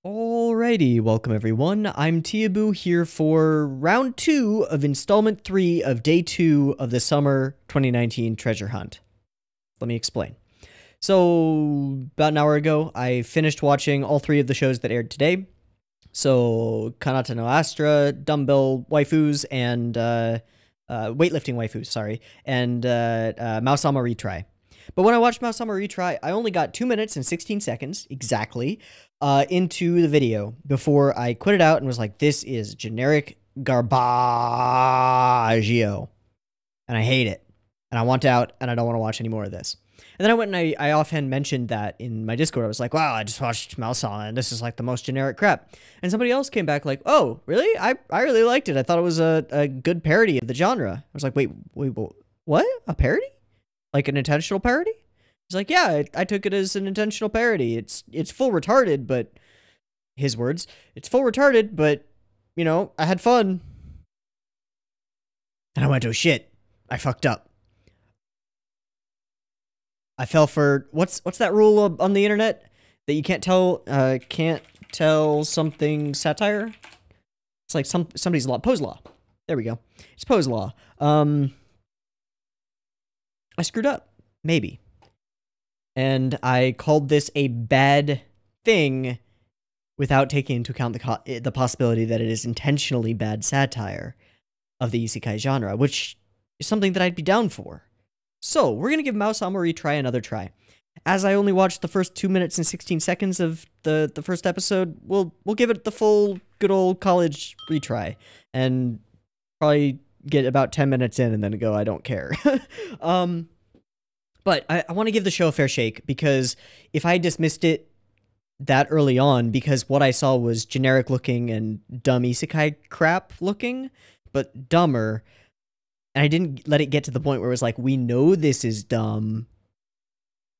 Alrighty, welcome everyone. I'm Teeaboo here for round 2 of installment 3 of day 2 of the summer 2019 treasure hunt. Let me explain. So, about an hour ago, I finished watching all 3 of the shows that aired today. So, Kanata no Astra, Dumbbell Waifus, and Weightlifting Waifus, sorry, and Maou-sama Retry. But when I watched Maou-sama Retry, I only got 2 minutes and 16 seconds, exactly, into the video before I quit it out and was like, this is generic garbaggio. And I hate it. And I want out, and I don't want to watch any more of this. And then I went and I offhand mentioned that in my Discord. I was like, wow, I just watched Maou-sama, and this is like the most generic crap. And somebody else came back like, oh, really? I really liked it. I thought it was a good parody of the genre. I was like, wait, what? A parody? Like an intentional parody? He's like, yeah, I took it as an intentional parody. It's full retarded, but his words, it's full retarded, but you know, I had fun. And I went, oh shit, I fucked up. I fell for what's that rule on the internet that you can't tell something satire? It's like somebody's law, Poe's law. There we go. It's Poe's law. I screwed up, maybe. And I called this a bad thing without taking into account the possibility that it is intentionally bad satire of the isekai genre, which is something that I'd be down for. So, we're going to give Maou-sama Retry another try. As I only watched the first 2 minutes and 16 seconds of the first episode, we'll give it the full good old college retry. And probably get about 10 minutes in and then go, I don't care. But I want to give the show a fair shake, because if I dismissed it that early on because what I saw was generic looking and dumb isekai crap looking, but dumber, and I didn't let it get to the point where it was like, we know this is dumb,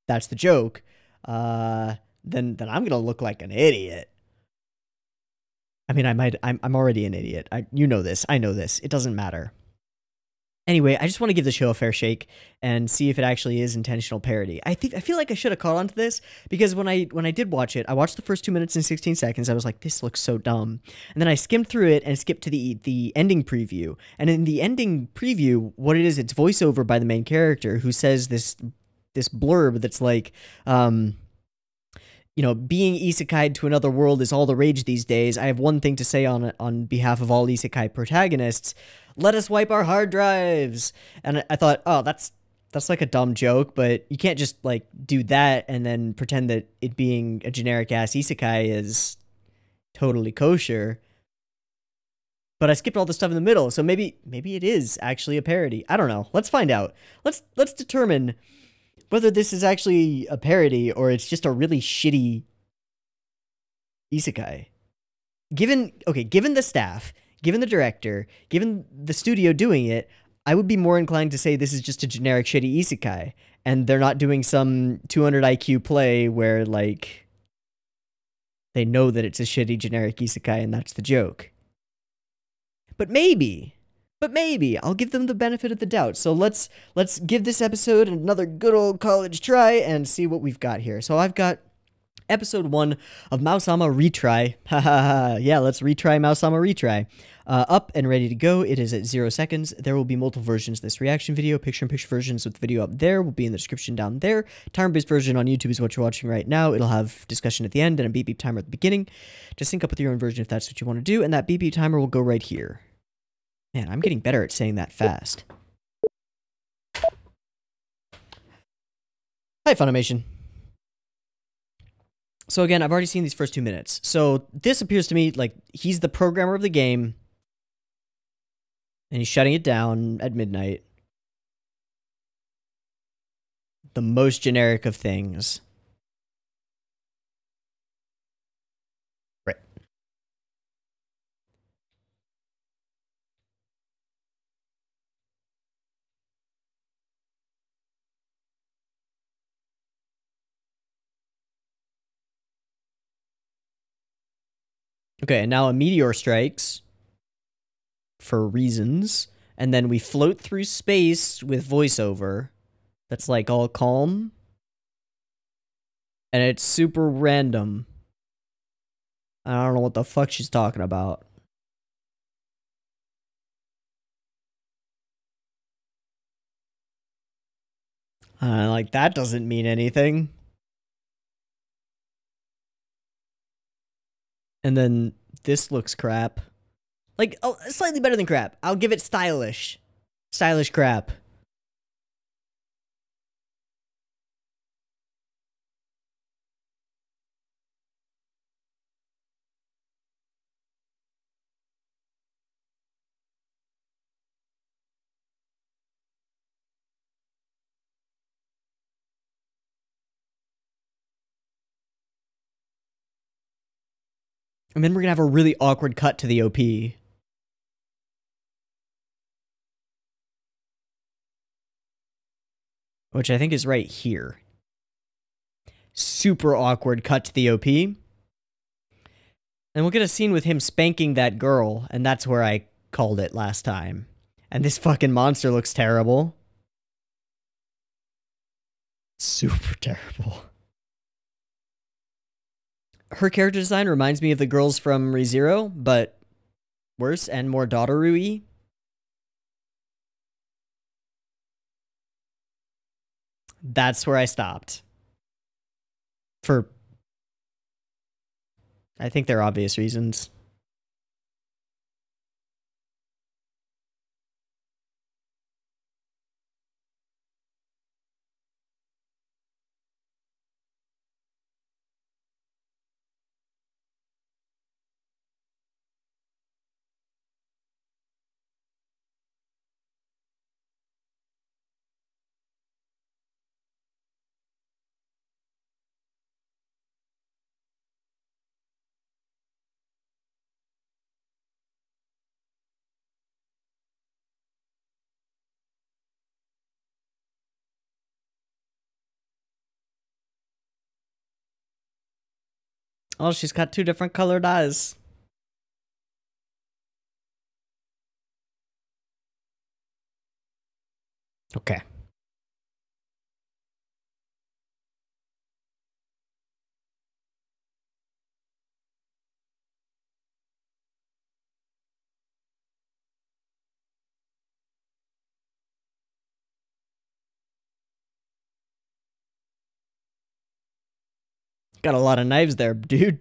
that's the joke, then I'm gonna look like an idiot. I mean, I'm already an idiot. You know this, I know this, it doesn't matter. Anyway, I just want to give the show a fair shake and see if it actually is intentional parody. I feel like I should have caught on to this, because when I did watch it, I watched the first 2 minutes and 16 seconds. I was like, this looks so dumb. And then I skimmed through it and skipped to the ending preview. And in the ending preview, what it is, it's voiceover by the main character who says this blurb that's like, you know, being isekai'd to another world is all the rage these days. I have one thing to say on behalf of all isekai protagonists. Let us wipe our hard drives. And I thought, oh, that's like a dumb joke, but you can't just like do that and then pretend that it being a generic ass isekai is totally kosher. But I skipped all the stuff in the middle, so maybe it is actually a parody. I don't know. Let's find out. Let's determine whether this is actually a parody or it's just a really shitty isekai. Given the staff, given the director, given the studio doing it, I would be more inclined to say this is just a generic shitty isekai, and they're not doing some 200 IQ play where, like, they know that it's a shitty generic isekai and that's the joke. But maybe I'll give them the benefit of the doubt. So let's give this episode another good old college try and see what we've got here. So I've got episode 1 of Maou-sama Retry. Haha, yeah, let's retry Maou-sama Retry. Up and ready to go. It is at 0 seconds. There will be multiple versions of this reaction video. Picture-in-picture versions with the video up there will be in the description down there. Timer-based version on YouTube is what you're watching right now. It'll have discussion at the end and a beep beep timer at the beginning. Just sync up with your own version if that's what you want to do, and that beep beep timer will go right here. Man, I'm getting better at saying that fast. Hi, Funimation. So again, I've already seen these first 2 minutes. So this appears to me like he's the programmer of the game, and he's shutting it down at midnight. The most generic of things. Right. Okay, and now a meteor strikes for reasons, and then we float through space with voiceover that's like all calm, and it's super random. I don't know what the fuck she's talking about. Like, that doesn't mean anything. And then this looks crap. Like, oh, slightly better than crap. I'll give it stylish. Stylish crap. And then we're gonna have a really awkward cut to the OP. Which I think is right here. Super awkward cut to the OP. And we'll get a scene with him spanking that girl, and that's where I called it last time. And this fucking monster looks terrible. Super terrible. Her character design reminds me of the girls from ReZero, but worse and more Dororo-y. That's where I stopped. For, I think they're obvious reasons. Oh, she's got two different colored eyes. Okay. Got a lot of knives there, dude.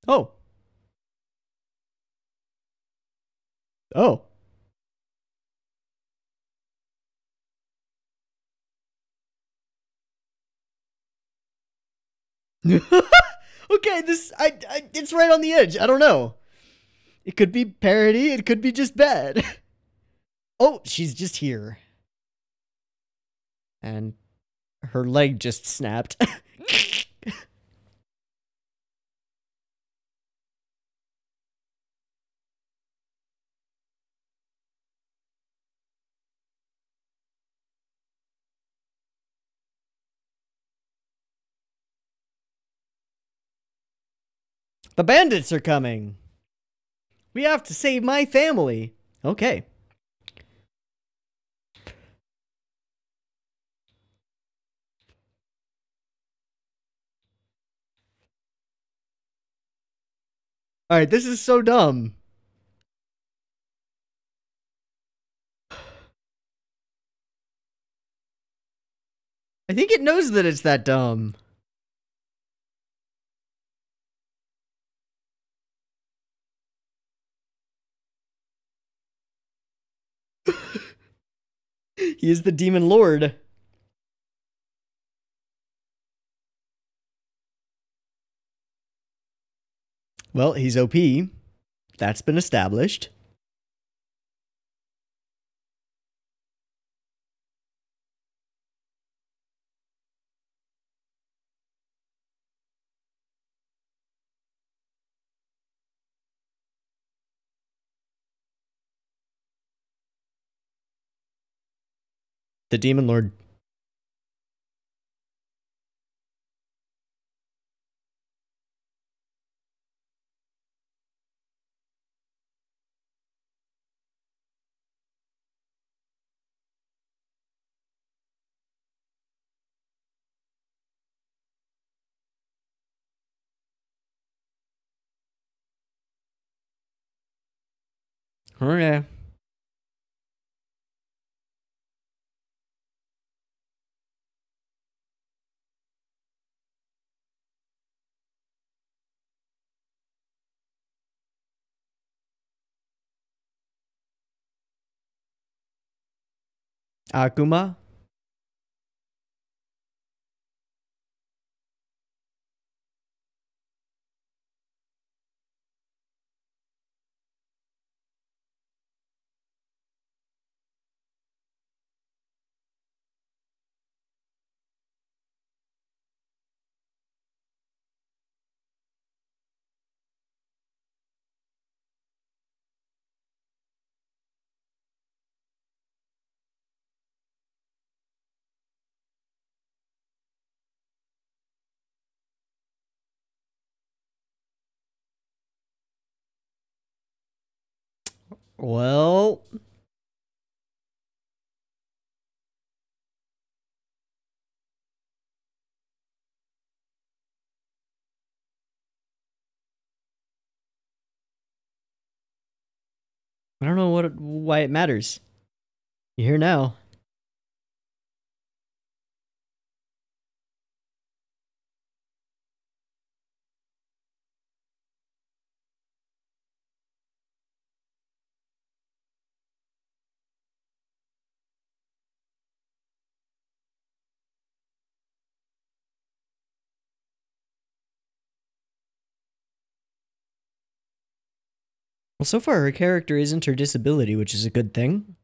Oh. Oh. Okay, it's right on the edge. I don't know. It could be parody, it could be just bad. Oh, she's just here. And her leg just snapped. The bandits are coming. We have to save my family. Okay. All right, this is so dumb. I think it knows that it's that dumb. He is the demon lord. Well, he's OP. That's been established. The demon lord. Okay. Akuma? Well, I don't know why it matters. You're here now. Well, so far her character isn't her disability, which is a good thing.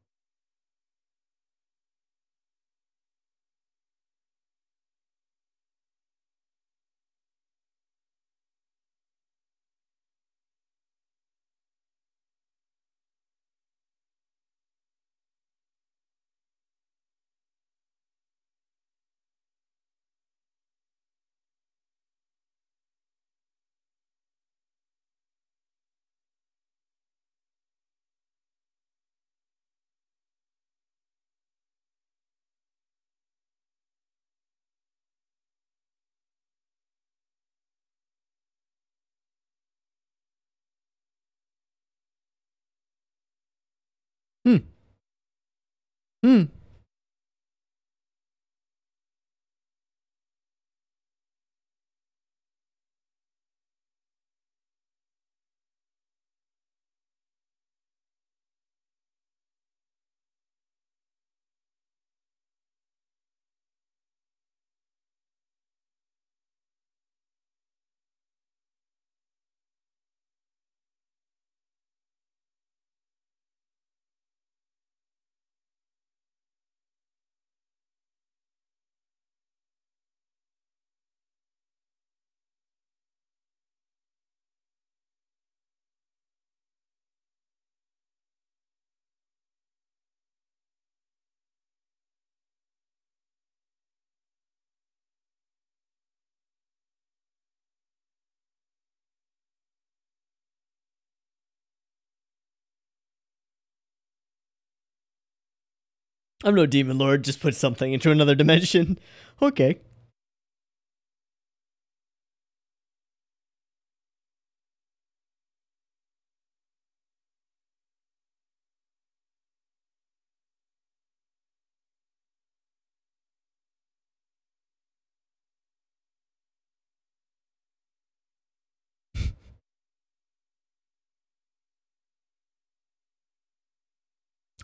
Hmm. Hmm. I'm no demon lord, just put something into another dimension. Okay.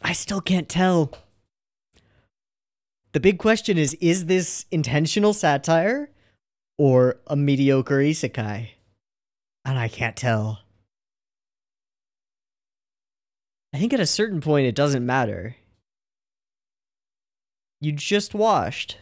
I still can't tell. The big question is this intentional satire or a mediocre isekai? And I can't tell. I think at a certain point it doesn't matter. You just washed.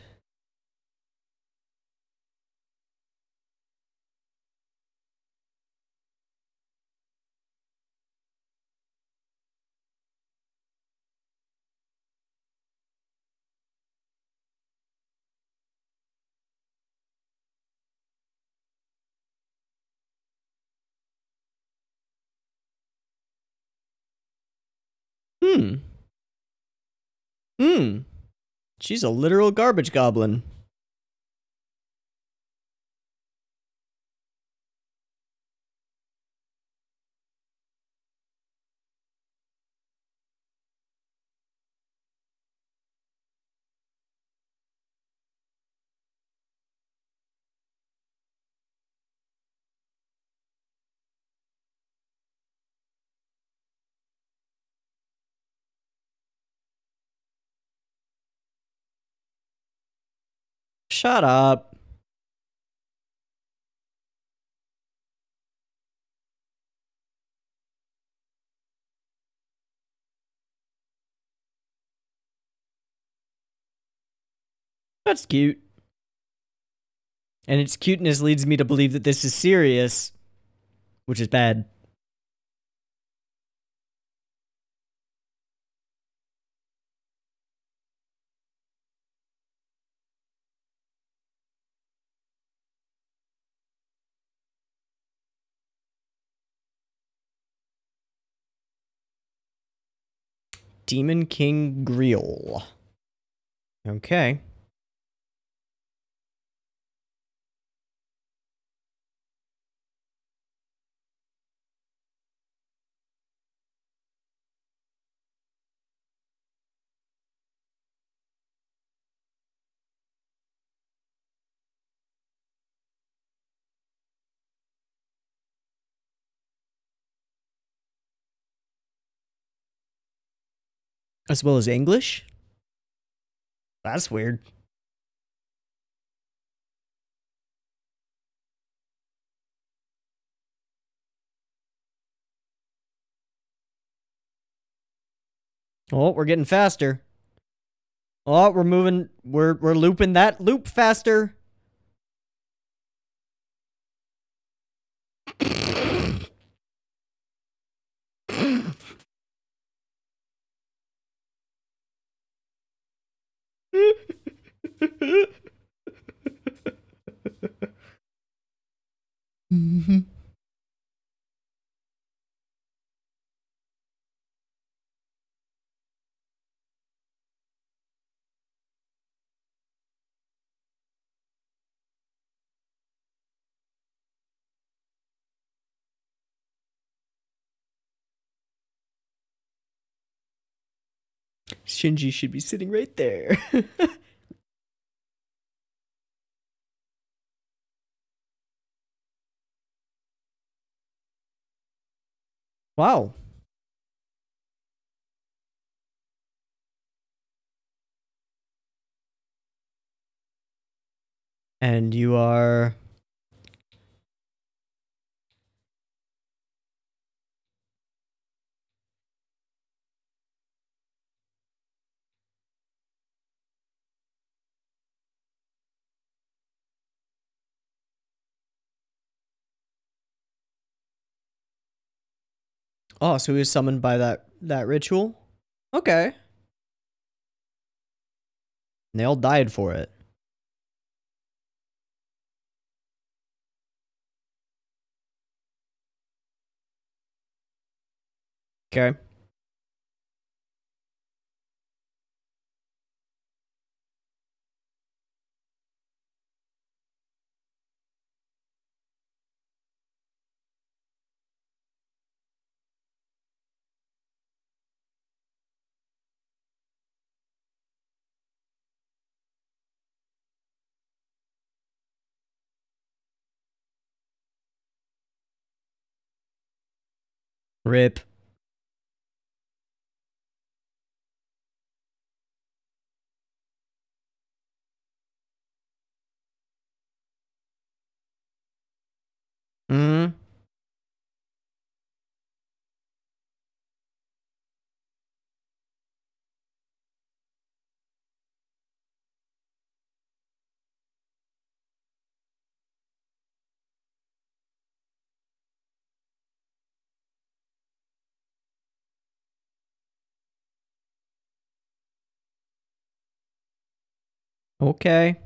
Hmm. Hmm. She's a literal garbage goblin. Shut up. That's cute. And its cuteness leads me to believe that this is serious, which is bad. Demon King Grill. Okay. As well as English? That's weird. Oh, we're getting faster. Oh, we're moving. We're looping that loop faster. Shinji should be sitting right there. Wow. And you are... Oh, so he was summoned by that ritual? Okay. And they all died for it. Okay. Rip. Hmm. Okay.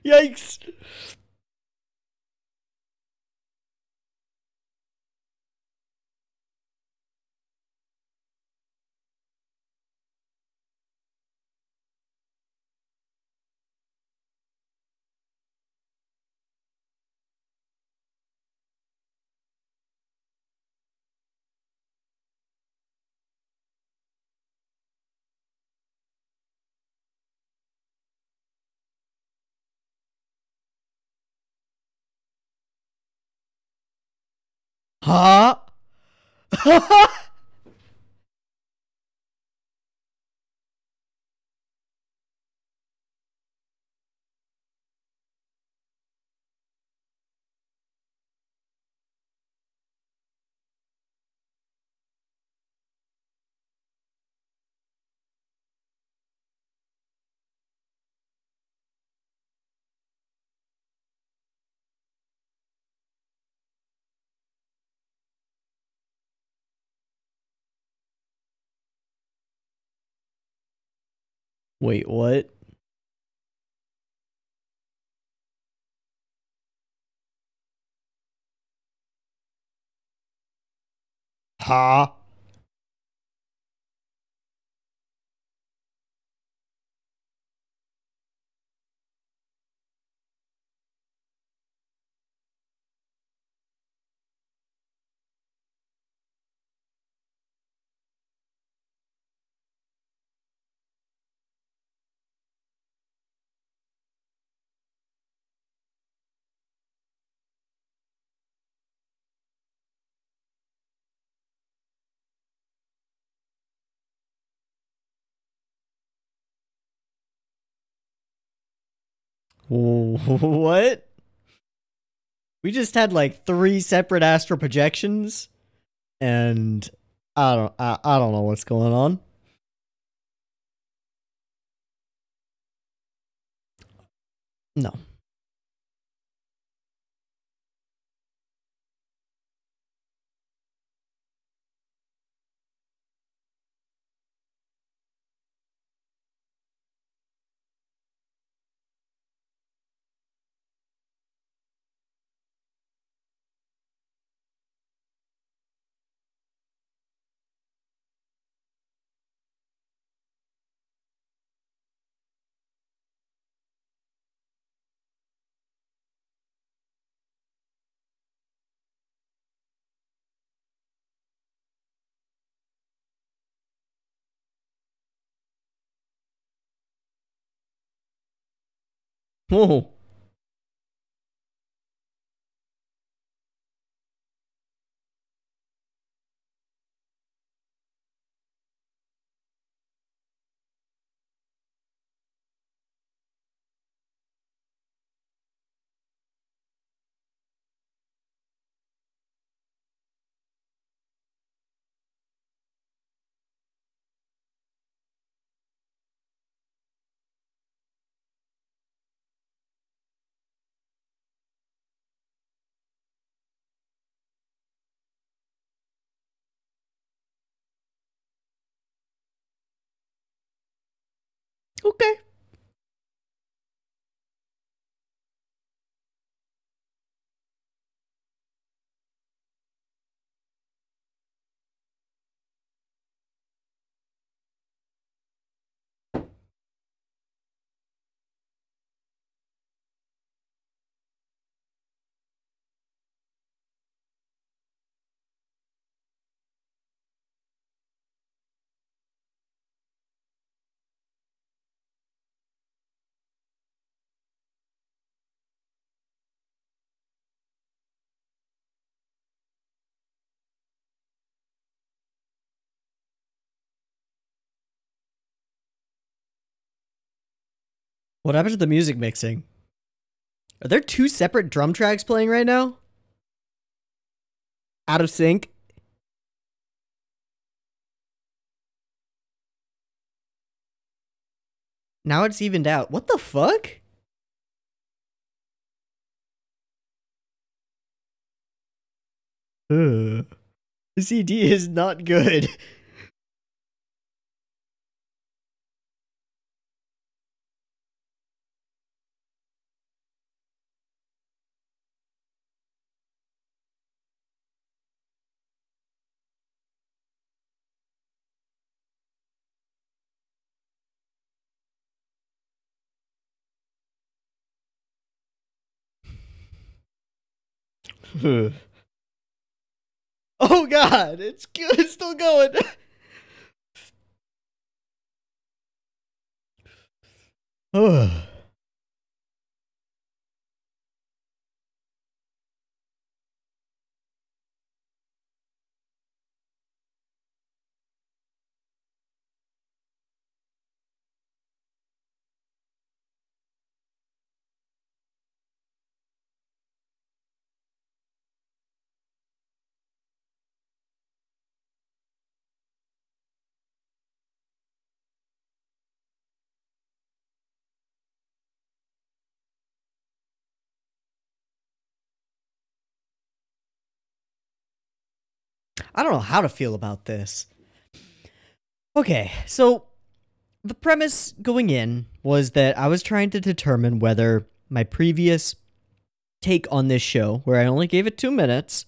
Yikes. Huh? Wait, what? Huh? What? We just had like 3 separate astral projections, and I don't know what's going on. No. Whoa. Okay. What happens to the music mixing? Are there 2 separate drum tracks playing right now? Out of sync? Now it's evened out. What the fuck? The CD is not good. Oh god, it's good. It's still going. I don't know how to feel about this. Okay, so the premise going in was that I was trying to determine whether my previous take on this show, where I only gave it 2 minutes,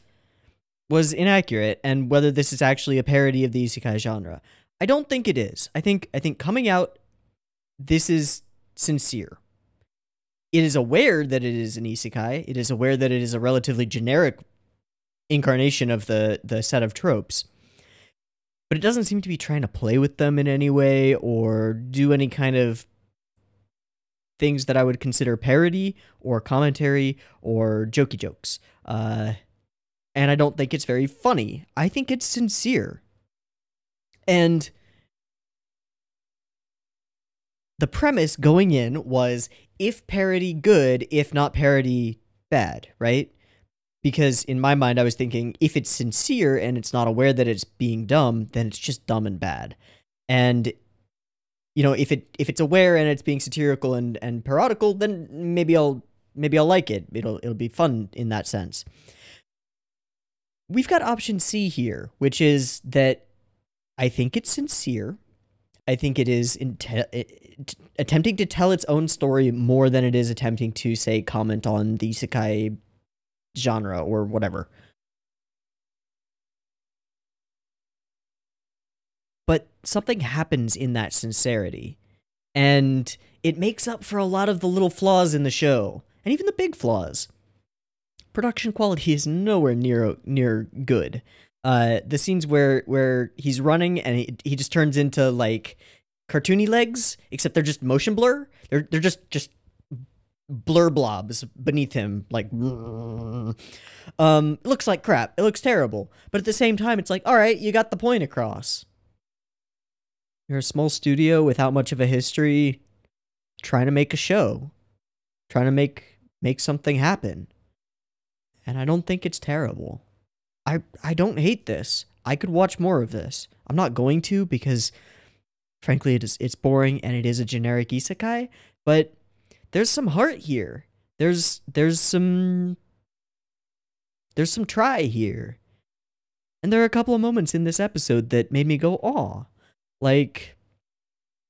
was inaccurate, and whether this is actually a parody of the isekai genre. I don't think it is. I think coming out, this is sincere. It is aware that it is an isekai. It is aware that it is a relatively generic incarnation of the set of tropes. But it doesn't seem to be trying to play with them in any way or do any kind of things that I would consider parody or commentary or jokey jokes. And I don't think it's very funny. I think it's sincere. And the premise going in was, if parody good, if not parody bad, right? Because in my mind, I was thinking, if it's sincere and it's not aware that it's being dumb, then it's just dumb and bad. And, you know, if it's aware and it's being satirical and parodical, then maybe I'll like it. It'll be fun in that sense. We've got option C here, which is that I think it's sincere. I think it is attempting to tell its own story more than it is attempting to, say, comment on the isekai genre or whatever. But something happens in that sincerity, and it makes up for a lot of the little flaws in the show, and even the big flaws. Production quality is nowhere near good. The scenes where he's running and he just turns into like cartoony legs, except they're just motion blur. They're just blur blobs beneath him, like it looks like crap. It looks terrible. But at the same time, it's like, all right, you got the point across. You're a small studio without much of a history, trying to make a show, trying to make something happen. And I don't think it's terrible. I don't hate this. I could watch more of this. I'm not going to, because frankly it's boring and it is a generic isekai, but there's some heart here. There's some try here. And there are a couple of moments in this episode that made me go, aw. Like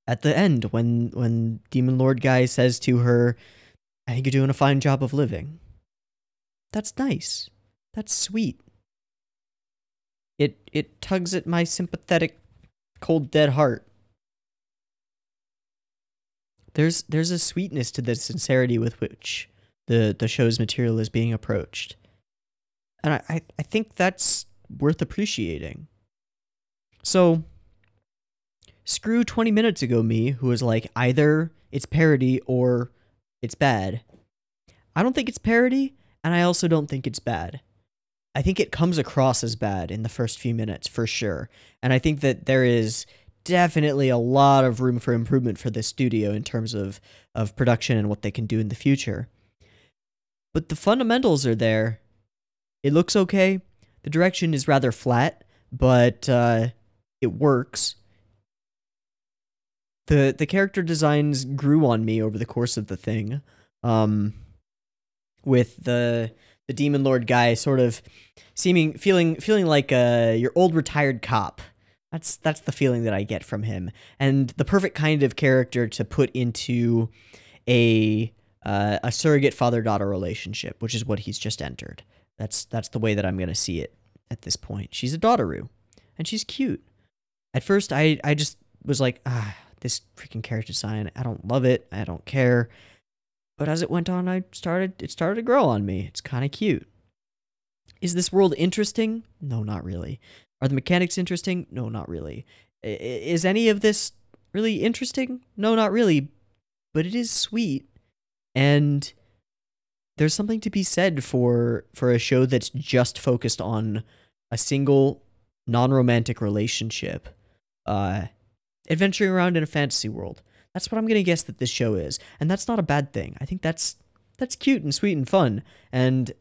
at the end when Demon Lord guy says to her, I think you're doing a fine job of living. That's nice. That's sweet. It tugs at my sympathetic, cold, dead heart. There's a sweetness to the sincerity with which the show's material is being approached. And I think that's worth appreciating. So, screw 20 minutes ago me, who was like, either it's parody or it's bad. I don't think it's parody, and I also don't think it's bad. I think it comes across as bad in the first few minutes, for sure. And I think that there is definitely a lot of room for improvement for this studio in terms of production and what they can do in the future. But the fundamentals are there. It looks okay. The direction is rather flat, but it works. The character designs grew on me over the course of the thing. With the Demon Lord guy sort of feeling like your old retired cop. That's the feeling that I get from him, and the perfect kind of character to put into a surrogate father-daughter relationship, which is what he's just entered. That's the way that I'm gonna see it at this point. She's a Dororo, and she's cute. At first, I just was like, this freaking character design. I don't love it. I don't care. But as it went on, it started to grow on me. It's kind of cute. Is this world interesting? No, not really. Are the mechanics interesting? No, not really. Is any of this really interesting? No, not really. But it is sweet. And there's something to be said for a show that's just focused on a single non-romantic relationship adventuring around in a fantasy world. That's what I'm gonna guess that this show is, and that's not a bad thing. I think that's cute and sweet and fun, and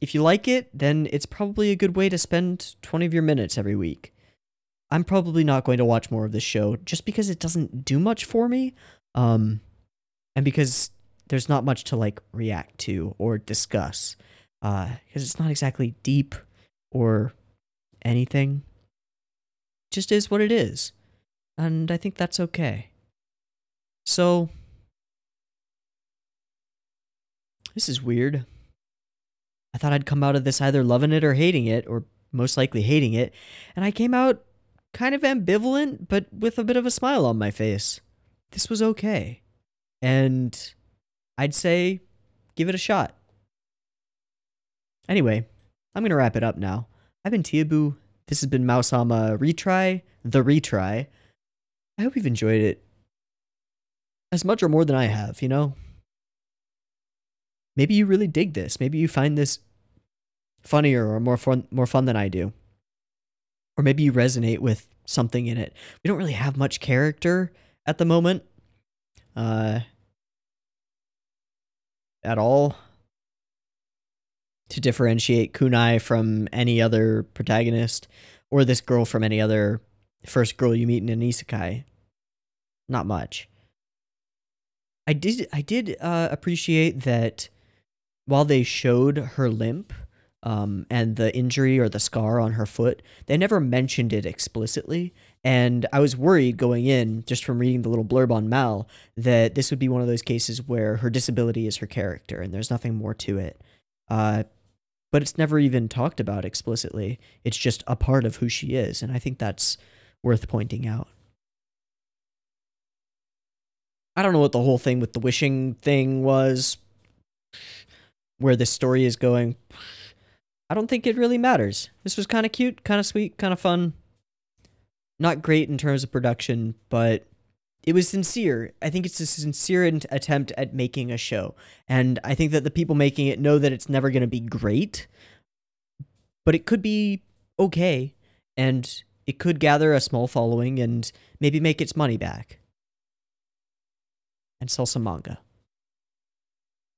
if you like it, then it's probably a good way to spend 20 of your minutes every week. I'm probably not going to watch more of this show just because it doesn't do much for me, and because there's not much to like react to or discuss, because it's not exactly deep or anything. It just is what it is, and I think that's okay. So, this is weird. I thought I'd come out of this either loving it or hating it, or most likely hating it, and I came out kind of ambivalent, but with a bit of a smile on my face. This was okay. And I'd say give it a shot. Anyway, I'm going to wrap it up now. I've been Teeaboo. This has been Maou-sama Retry, the Retry. I hope you've enjoyed it as much or more than I have, you know? Maybe you really dig this. Maybe you find this funnier or more fun than I do. Or maybe you resonate with something in it. We don't really have much character at the moment. At all. To differentiate Kunai from any other protagonist. Or this girl from any other first girl you meet in an isekai. Not much. I did appreciate that while they showed her limp, and the injury or the scar on her foot, they never mentioned it explicitly. And I was worried going in, just from reading the little blurb on Mal, that this would be one of those cases where her disability is her character and there's nothing more to it. But it's never even talked about explicitly. It's just a part of who she is, and I think that's worth pointing out. I don't know what the whole thing with the wishing thing was, where this story is going. I don't think it really matters. This was kind of cute, kind of sweet, kind of fun. Not great in terms of production, but it was sincere. I think it's a sincere attempt at making a show. And I think that the people making it know that it's never going to be great, but it could be okay. And it could gather a small following and maybe make its money back. And sell some manga.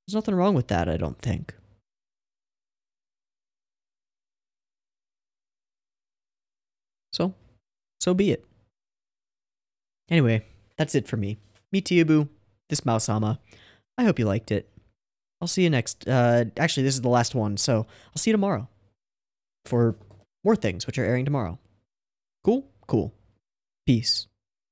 There's nothing wrong with that, I don't think. So be it. Anyway, that's it for me. Me, Teeaboo. This Maou-sama. I hope you liked it. I'll see you next. Actually, this is the last one, so I'll see you tomorrow for more things which are airing tomorrow. Cool? Cool. Peace.